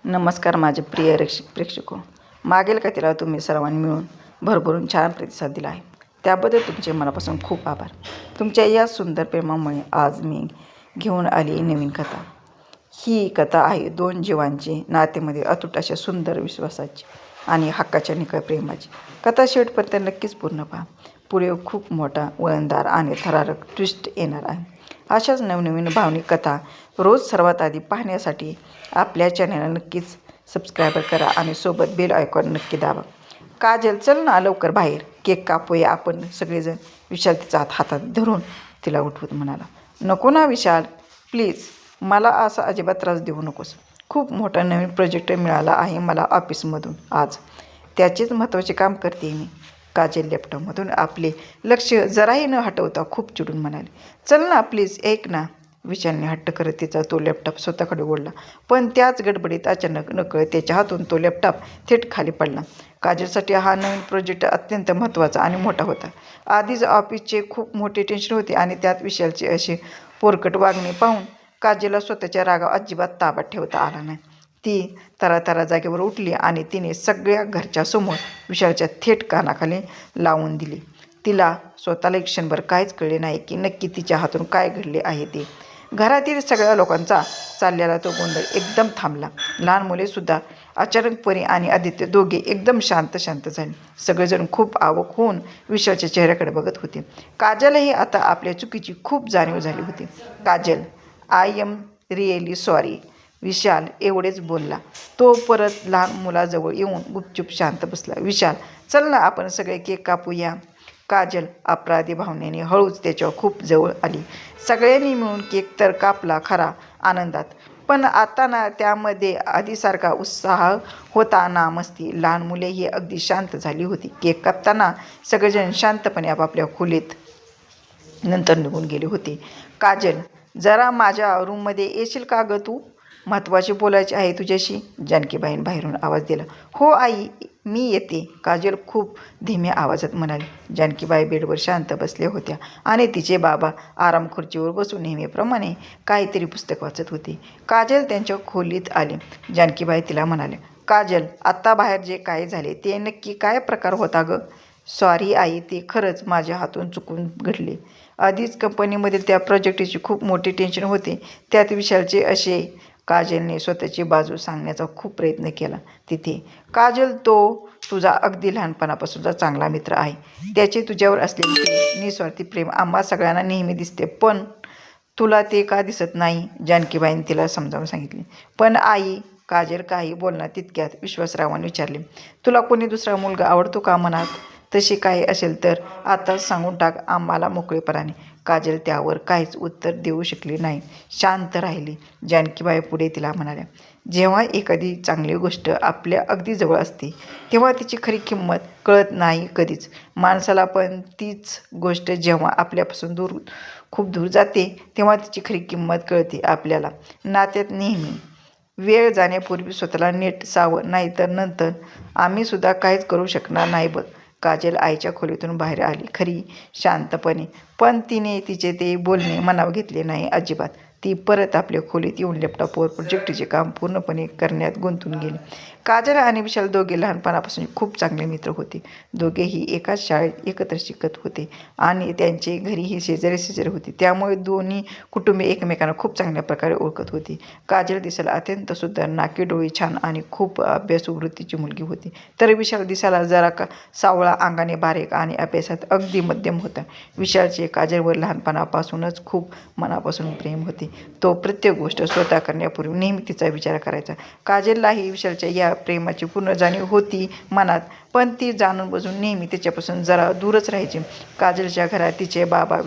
नमस्कार माझे प्रिय प्रेक्षको. मागील कथेला तुम्ही सर्वांनी मिळून भरभरून छान प्रतिसाद दिला आहे, त्याबद्दल तुमचे मनापासून खूप आभार. तुमच्या या सुंदर प्रेमामुळे आज मी घेऊन आली नवीन कथा. ही कथा आहे दोन जीवांची नातेमध्ये अतूट अशा सुंदर विश्वासाची आणि हक्काच्या निकळ प्रेमाची. कथा शेवटपर्यंत नक्कीच पूर्ण पहा. पुढे खूप मोठा वळणदार आणि थरारक ट्विस्ट येणार आहे. अशाच नवनवीन भावनिक कथा रोज सर्वात आधी पाहण्यासाठी आपल्या चॅनलला नक्कीच सबस्क्राईब करा आणि सोबत बेल आयकॉन नक्की दाबा. काजल, चल ना लवकर बाहेर, केक कापूया आपण सगळेजण. विशाल तिचा हातात धरून तिला उठवत म्हणाला. नको ना विशाल, प्लीज, मला असा अजिबात त्रास देऊ नकोस. खूप मोठा नवीन प्रोजेक्ट मिळाला आहे मला ऑफिसमधून आज, त्याचेच महत्त्वाचे काम करते मी. काजल लॅपटॉपमधून आपले लक्ष जराही न हटवता खूप चिडून म्हणाले. चल ना प्लीज, ऐक ना. विशालने हट्ट करत तिचा तो लॅपटॉप स्वतःकडे ओढला, पण त्याच गडबडीत अचानक नकळत त्याच्या हातून तो लॅपटॉप थेट खाली पडला. काजलसाठी हा नवीन प्रोजेक्ट अत्यंत महत्त्वाचा आणि मोठा होता. आधीच ऑफिसचे खूप मोठे टेन्शन होते आणि त्यात विशालचे असे पोरकट वागणे पाहून काजलला स्वतःच्या रागावर अजिबात ताब्यात ठेवता आला नाही. ती तरातरा जागेवर उठली आणि तिने सगळ्या घरच्या समोर विशालच्या थेट कानाखाली लावून दिली. तिला स्वतःला क्षणभर काहीच कळले नाही की नक्की तिच्या हातून काय घडले आहे ते. घरातील सगळ्या लोकांचा चाललेला तो गोंधळ एकदम थांबला. लहान मुलेसुद्धा अचानकपणे आणि आदित्य दोघे एकदम शांत झाले. सगळेजण खूप आवक होऊन विशालच्या चेहऱ्याकडे बघत होते. काजलही आता आपल्या चुकीची खूप जाणीव झाली होती. Kajal, I am really sorry, Vishal एवढेच बोलला. तो परत लहान मुलाजवळ येऊन गुपचूप शांत बसला. विशाल, चल ना आपण सगळे केक कापूया. काजल अपराधी भावनेने हळूच त्याच्यावर खूप जवळ आली. सगळ्यांनी मिळून केक तर कापला खरा आनंदात, पण आता ना त्यामध्ये आधीसारखा उत्साह होता ना मस्ती. लहान मुलेही अगदी शांत झाली होती. केक कापताना सगळेजण शांतपणे आपापल्या खोलीत नंतर निघून गेले होते. काजल, जरा माझ्या रूममध्ये येशील का गं तू? महत्त्वाचे बोलायचे आहे तुझ्याशी, जानकीबाईंनी बाहेरून आवाज दिला. हो आई, मी येते, काजल खूप धीम्या आवाजात म्हणाली. जानकीबाई बेडवर शांत बसल्या होत्या आणि तिचे बाबा आराम खुर्चीवर बसून नेहमीप्रमाणे काहीतरी पुस्तक वाचत होते. काजल त्यांच्या खोलीत आली. जानकीबाई तिला म्हणाल्या. काजल, आत्ता बाहेर जे काय झाले ते नक्की काय प्रकार होता गं? सॉरी आई, ते खरंच माझ्या हातून चुकून घडले. आधीच कंपनीमधील त्या प्रोजेक्टची खूप मोठी टेन्शन होते, त्यात विशालचे असे. काजलने स्वतःची बाजू सांगण्याचा खूप प्रयत्न केला तिथे. काजल, तो तुझा अगदी लहानपणापासूनचा चांगला मित्र आहे. त्याचे तुझ्यावर असलेले ते निस्वार्थी प्रेम आम्हा सगळ्यांना नेहमी दिसते, पण तुला ते का दिसत नाही? जानकीबाईंनी तिला समजावून सांगितले. पण आई, काजल काही बोलणार तितक्यात विश्वासरावांनी विचारले. तुला कोणी दुसरा मुलगा आवडतो का मनात? तशी काही असेल तर आताच सांगून टाक आम्हाला मोकळेपणाने. काजल त्यावर काहीच उत्तर देऊ शकली नाही, शांत राहिली. जानकीबाई पुढे तिला म्हणाल्या. जेव्हा एखादी चांगली गोष्ट आपल्या अगदी जवळ असते तेव्हा तिची खरी किंमत कळत नाही कधीच माणसाला, पण तीच गोष्ट जेव्हा आपल्यापासून खूप दूर जाते तेव्हा तिची खरी किंमत कळते आपल्याला. नात्यात नेहमी वेळ जाण्यापूर्वी स्वतःला नीट सावध, नाहीतर नंतर आम्हीसुद्धा काहीच करू शकणार नाही बघ. काजल आईच्या खोलीतून बाहेर आली, खरी शांतपणे, पण तिने तिचे ते बोलणे मनावर घेतले नाही अजिबात. ती परत आपल्या खोलीत येऊन लॅपटॉपवर प्रोजेक्टचे काम पूर्णपणे करण्यात गुंतून गेली. काजल आणि विशाल दोघे लहानपणापासून खूप चांगले मित्र होते. दोघेही एकाच शाळेत एकत्र शिकत होते आणि त्यांचे घरीही शेजारी होते, त्यामुळे दोन्ही कुटुंबे एकमेकांना खूप चांगल्या प्रकारे ओळखत होती. काजल दिसायला अत्यंत सुंदर, नाकी डोळे छान आणि खूप अभ्यासू वृत्तीची मुलगी होती, तर विशाल दिसायला जरा सावळा, अंगाने बारीक आणि अभ्यासात अगदी मध्यम होता. विशालचे काजलवर लहानपणापासूनच खूप मनापासून प्रेम होते. तो प्रत्येक गोष्ट स्वतः करण्यापूर्वी नेहमी तिचा विचार करायचा. काजललाही विशालच्या या प्रेमाची पूर्ण जाणीव होती मनात, पण ती जाणून बुजून नेहमी त्याच्यापासून जरा दूरच राहायची. काजलच्या घरात तिचे बाबा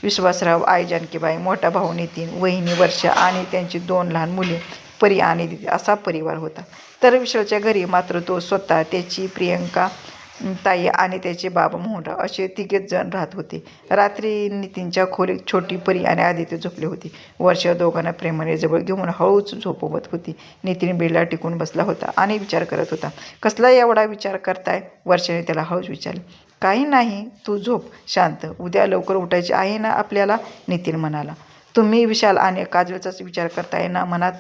विश्वासराव, आई जानकीबाई, मोठा भाऊ नितीन, वहिनी वर्षा आणि त्यांची 2 लहान मुले परी आणि दिदी असा परिवार होता. तर विशालच्या घरी मात्र तो स्वतः, त्याची प्रियंका ताई आणि त्याचे बाबा मोहनराव असे 3घेच जण राहत होते. रात्री नितीनच्या खोलीत छोटी परी आणि आदित्य झोपले होते. वर्षा दोघांना प्रेमाने जवळ घेऊन हळूच झोपवत होती. नितीन बेडला टिकून बसला होता आणि विचार करत होता. कसला एवढा विचार करताय? वर्षाने त्याला हळूच विचारले. काही नाही, तू झोप शांत, उद्या लवकर उठायचे आहे ना आपल्याला, नितीन म्हणाला. तुम्ही विशाल आणि काजलचाच विचार करताय ना? मनात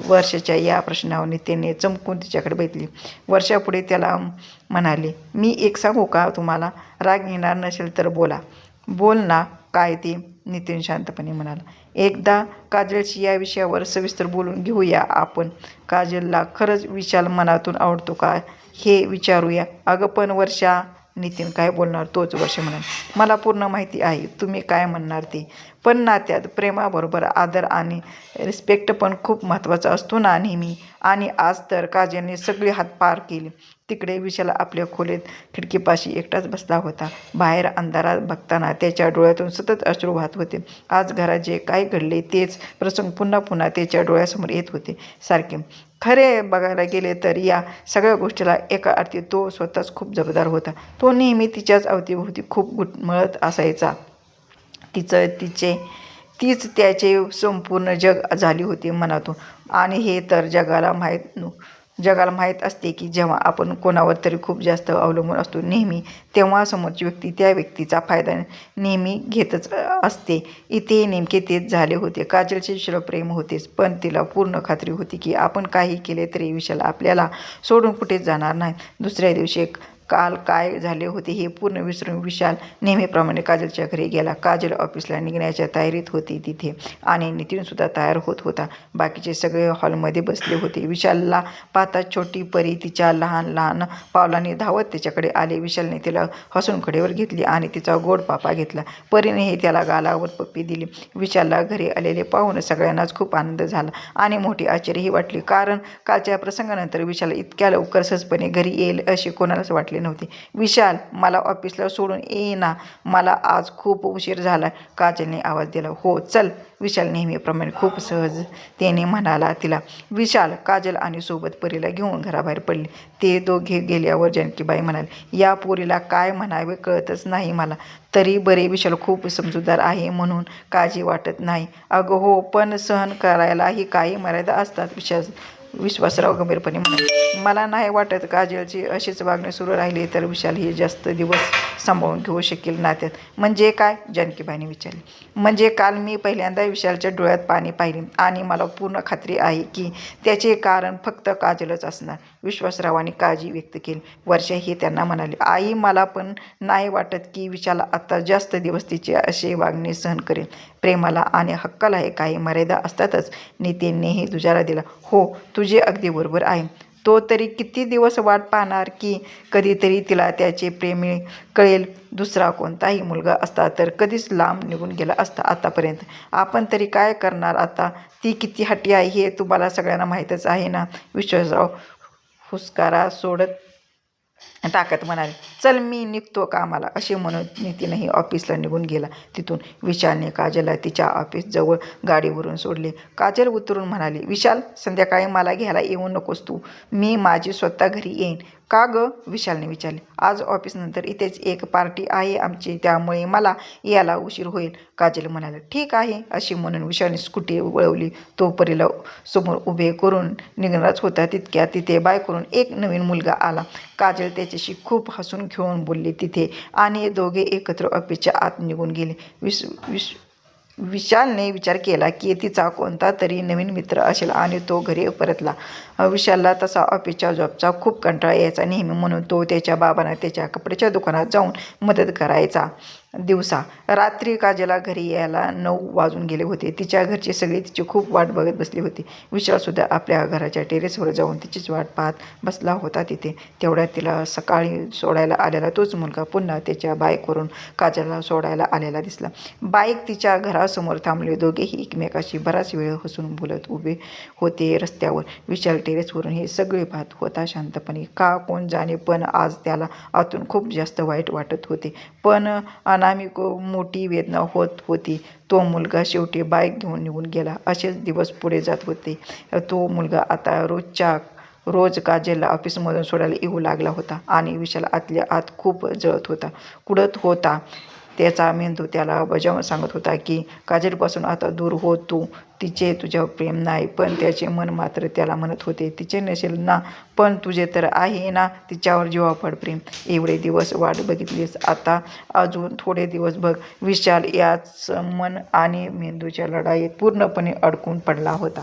वर्षाच्या या प्रश्नावर नितीनने चमकून तिच्याकडे बघितली. वर्षा पुढे त्याला म्हणाली, मी एक सांगू का तुम्हाला? राग येणार नसेल तर बोला. बोल ना. काय ते? नितीन शांतपणे म्हणाला. एकदा काजलशी या विषयावर सविस्तर बोलून घेऊया आपण. काजलला खरंच विशाल मनातून आवडतो का हे विचारूया. अगं पण वर्षा. नितीन काय बोलणार तोच वर्षा म्हणाल. मला पूर्ण माहिती आहे तुम्ही काय म्हणणार ते. पण नात्यात प्रेमाबरोबर आदर आणि रिस्पेक्ट पण खूप महत्त्वाचा असतो ना नेहमी. आणि आज तर काजलने सगळी हात पार केली. तिकडे विशाल आपल्या खोलीत खिडकीपाशी एकटाच बसला होता. बाहेर अंधारात बघताना त्याच्या डोळ्यातून सतत अश्रू वाहत होते. आज घरात जे काय घडले तेच प्रसंग पुन्हा पुन्हा त्याच्या डोळ्यासमोर येत होते सारखे. खरे बघायला गेले तर या सगळ्या गोष्टीला एका अर्थी तो स्वतःच खूप जबाबदार होता. तो नेहमी तिच्याच अवतीभोवती खूप घुटमळत असायचा. तीच त्याचे संपूर्ण जग झाली होती मनातून. आणि हे तर जगाला माहीत असते की जेव्हा आपण कोणावर तरी खूप जास्त अवलंबून असतो नेहमी, तेव्हा समोरची व्यक्ती त्या व्यक्तीचा फायदा नेहमी घेतच असते. इथे नेमके तेच झाले होते. काजलचे विशाल प्रेम होतेच, पण तिला पूर्ण खात्री होती की आपण काही केले तरी विशाल आपल्याला सोडून कुठेच जाणार नाही. दुसऱ्या दिवशी काल काय झाले होते हे पूर्ण विसरून विशाल नेहमीप्रमाणे काजलच्या घरी गेला. काजल ऑफिसला निघण्याच्या तयारीत होती तिथे, आणि नितीनसुद्धा तयार होत होता. बाकीचे सगळे हॉलमध्ये बसले होते. विशालला पाहता छोटी परी तिच्या लहान लहान पावलांनी धावत त्याच्याकडे आली. विशालने तिला हसून कडेवर घेतली आणि तिचा गोड पापा घेतला. परीनेही त्याला गालावर पप्पी दिली. विशालला घरी आलेले पाहून सगळ्यांनाच खूप आनंद झाला आणि मोठी आश्चर्यही वाटली, कारण कालच्या प्रसंगानंतर विशाल इतक्या लवकर सहजपणे घरी येईल असे कोणालाच वाटले नव्हते. विशाल, मला ऑफिसला सोडून ये ना, मला आज खूप उशीर झाला, काजलने आवाज दिला. हो चल, विशाल नेहमीप्रमाणे खूप सहजतेने म्हणाला तिला. विशाल, काजल आणि सोबत परीला घेऊन घराबाहेर पडले. ते दोघे गेल्यावर जानकीबाई म्हणाली, या पोरीला काय म्हणावे कळतच नाही मला. तरी बरे, विशाल खूप समजूतदार आहे म्हणून काळजी वाटत नाही. अगं हो, पण सहन करायलाही काही मर्यादा असतात, विश्वासराव गंभीरपणे म्हणाले. मला नाही वाटत काजलची अशीच वागणे सुरू राहिली तर विशाल ही जास्त दिवस सांभाळून घेऊ शकेल नात्यात. म्हणजे काय? जानकीबाईंनी विचारले. म्हणजे काल मी पहिल्यांदा विशालच्या डोळ्यात पाणी पाहिले आणि मला पूर्ण खात्री आहे की त्याचे कारण फक्त काजलच असणार, विश्वासरावांनी काळजी व्यक्त केली. वर्षा ही त्यांना म्हणाली. आई, मला पण नाही वाटत की विशाल आता जास्त दिवस तिचे असे वागणे सहन करेल. प्रेमाला आणि हक्कालाही काही मर्यादा असतातच. नितीननेही दुजारा दिला. हो, तुझे अगदी बरोबर आहे. तो तरी किती दिवस वाट पाहणार की कधीतरी तिला त्याचे प्रेम कळेल. दुसरा कोणताही मुलगा असता तर कधीच लांब निघून गेला असता आतापर्यंत. आपण तरी काय करणार आता? ती किती हट्टी आहे हे तुम्हाला सगळ्यांना माहीतच आहे ना, विश्वासराव हुसकारा सोडत टाकत म्हणाले. चल, मी निघतो कामाला, असे म्हणून नितीनही ऑफिसला निघून गेला. तिथून विशालने काजलला तिच्या ऑफिसजवळ गाडीवरून सोडले. काजल उतरून म्हणाली, विशाल, संध्याकाळी मला घ्यायला येऊ नकोस तू, मी माझी स्वतः घरी येईन. का गं? विशालने विचारले. आज ऑफिसनंतर इथेच एक पार्टी आहे आमची, त्यामुळे मला यायला उशीर होईल, काजल म्हणाले. ठीक आहे, अशी म्हणून विशालने स्कूटी वळवली. तो परीला समोर उभे करून निघणारच होता तितक्यात तिथे बायकडून एक नवीन मुलगा आला. काजल त्याच्याशी खूप हसून खेळून बोलली तिथे, आणि दोघे एकत्र ऑफिसच्या आत निघून गेले. विशालने विचार केला की तिचा कोणता तरी नवीन मित्र असेल आणि तो घरी परतला. विशालला तसा ऑफिसच्या जॉबचा खूप कंटाळा यायचा नेहमी, म्हणून तो त्याच्या बाबांना त्याच्या कपड्याच्या दुकानात जाऊन मदत करायचा. दिवसा रात्री काजलला घरी यायला 9 वाजून गेले होते. तिच्या घरचे सगळे तिची खूप वाट बघत बसले होते. विशालसुद्धा आपल्या घराच्या टेरेसवर जाऊन तिचीच वाट पाहत बसला होता तिथे. तेवढ्यात तिला सकाळी सोडायला आलेला तोच मुलगा पुन्हा त्याच्या बाईकवरून काजलला सोडायला आलेला दिसला. बाईक तिच्या घरासमोर थांबले. दोघेही एकमेकाशी बराच वेळ हसून बोलत उभे होते रस्त्यावर. विशाल टेरेसवरून हे सगळे पाहत होता शांतपणे. का कोण जाणे, पण आज त्याला आतून खूप जास्त वाईट वाटत होते, पण अनामिक मोठी वेदना होत होती. तो मुलगा शेवटी बाईक घेऊन निघून गेला. असेच दिवस पुढे जात होते. तो मुलगा आता रोज काजलला ऑफिसमधून सोडायला येऊ लागला होता आणि विशाल आतल्या आत खूप जळत होता, कुढत होता. त्याचा मेंदू त्याला बजावून सांगत होता की काजलपासून आता दूर हो तू. तिचे तुझ्यावर प्रेम नाही, पण त्याचे मन मात्र त्याला म्हणत होते तिचे नसेल ना, पण तुझे तर आहे ना तिच्यावर जीवापाड प्रेम. एवढे दिवस वाट बघितलीस, आता अजून थोडे दिवस बघ. विशाल याच मन आणि मेंदूच्या लढाईत पूर्णपणे अडकून पडला होता.